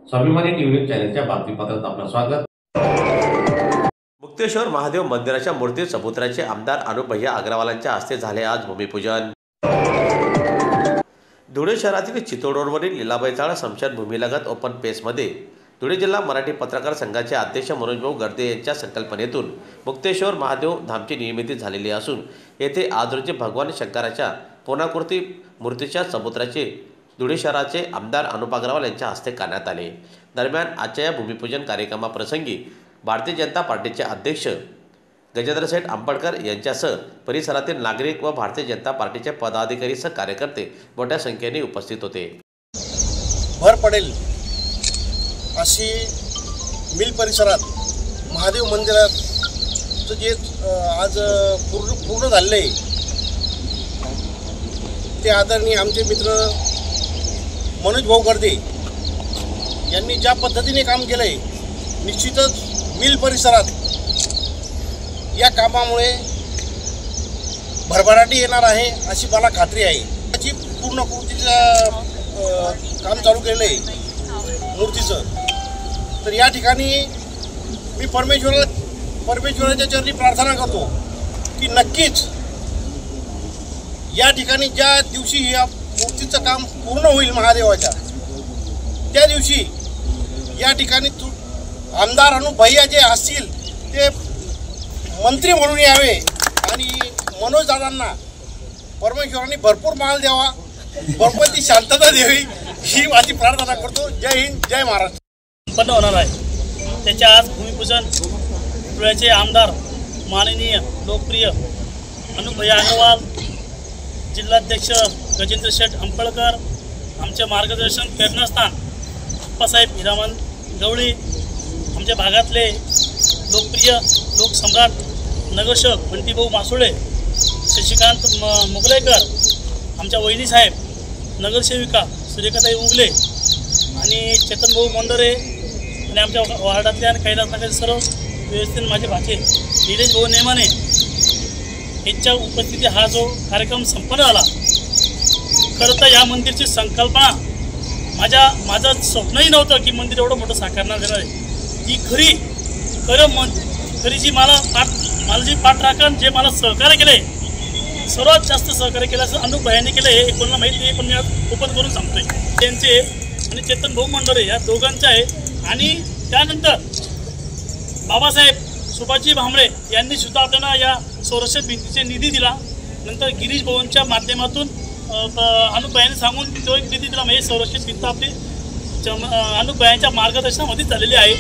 स्वाभिमानी न्यूज चॅनलच्या बातमीपत्रात आपलं स्वागत। मुक्तेश्वर महादेव मंदिराच्या मूर्ती चबुतऱ्याचे आमदार अनुपभैया अग्रवालांच्या हस्ते झाले आज भूमिपूजन। धुळे शहरातील चितोड रोडवरील लीलाबाई चाळ स्मशानभूमीलगत ओपन पेसमध्ये धुळे जिल्हा मराठी पत्रकार संघाचे अध्यक्ष मनोजभाऊ गर्दे यांच्या संकल्पनेतून मुक्तेश्वर महादेव धामची निर्मिती झालेली असून येथे आज रोजी भगवान शंकराच्या पूर्णाकृती मूर्तीच्या चबुतऱ्याचे धुळे शहराचे आमदार अनुप अग्रवाल यांच्या हस्ते करण्यात आले। दरम्यान आजच्या या भूमिपूजन कार्यक्रमाप्रसंगी भारतीय जनता पार्टीचे अध्यक्ष गजेंद्र शेठ आंबेडकर यांच्यासह परिसरातील नागरिक व भारतीय जनता पार्टीचे पदाधिकारी सह कार्यकर्ते मोठ्या संख्येने उपस्थित होते। भर पडेल अशी मिल परिसरात महादेव मंदिरात जे आज पूर्ण झाले ते आदरणीय आमचे मित्र मनोजभाऊ गर्दे यांनी ज्या पद्धतीने काम केलंय, निश्चितच मिल परिसरात या कामामुळे भरभराटी येणार आहे अशी मला खात्री आहे। त्याची पूर्णकृतीचं काम चालू केलं आहे मूर्तीचं। तर या ठिकाणी मी परमेश्वराच्या चरणी प्रार्थना करतो की नक्कीच या ठिकाणी ज्या दिवशी या मूर्तीचं काम पूर्ण होईल महादेवाच्या, त्या दिवशी या ठिकाणी आमदार अनुपभैया जे असतील ते मंत्री म्हणून यावे आणि मनोज दादांना परमेश्वरांनी भरपूर माल द्यावा, भरपूर शांतता द्यावी ही माझी प्रार्थना करतो। जय हिंद, जय महाराष्ट्र। संपन्न होणार आहे त्याच्या आज भूमिपूजन धुळ्याचे आमदार माननीय लोकप्रिय अनुपभैया अग्रवाल, जिल्हाध्यक्ष गजेंद्र शेठ आंबेडकर, आमचे मार्गदर्शन प्रेरणास्थान अप्पासाहेब हिरामन गवळी, आमच्या भागातले लोकप्रिय लोकसम्राट नगरसेवक बंटीभाऊ मासुळे, शशिकांत मुगलेकर, आमच्या वहिनीसाहेब नगरसेविका सुरेखाताई उगले आणि चेतनभाऊ मोंडरे आणि आमच्या वार्डातले आणि कैलासनगरचे सर्व व्यवस्थेने माझे भाचे निलेशभाऊ नेमाने यांच्या उपस्थिती हा जो कार्यक्रम संपन्न झाला। खरं तर या मंदिरची संकल्पना माझं स्वप्नही नव्हतं की मंदिर एवढं मोठं साकारण्यात येणार आहे। ती खरी जी मला जी पाठराखण जे मला सहकार्य केले, सर्वात जास्त सहकार्य केलं असं अनुपभैयाने केलं हे कोणाला माहीत नाही, पण मी आज ओपन करून सांगतोय। त्यांचे आणि चेतनभाऊ मंडरे या दोघांचे आहे। आणि त्यानंतर बाबासाहेब सुभाषजी भामरे यांनी सुद्धा आपल्याला या संरक्षण भिंतीचे निधी दिला। नंतर गिरीश भाऊंच्या माध्यमातून अनुपभैयाने सांगून तो एक निधी दिला। म्हणजे संरक्षण भिंत आपली अनुपभैयाच्या मार्गदर्शनामध्ये झालेली आहे।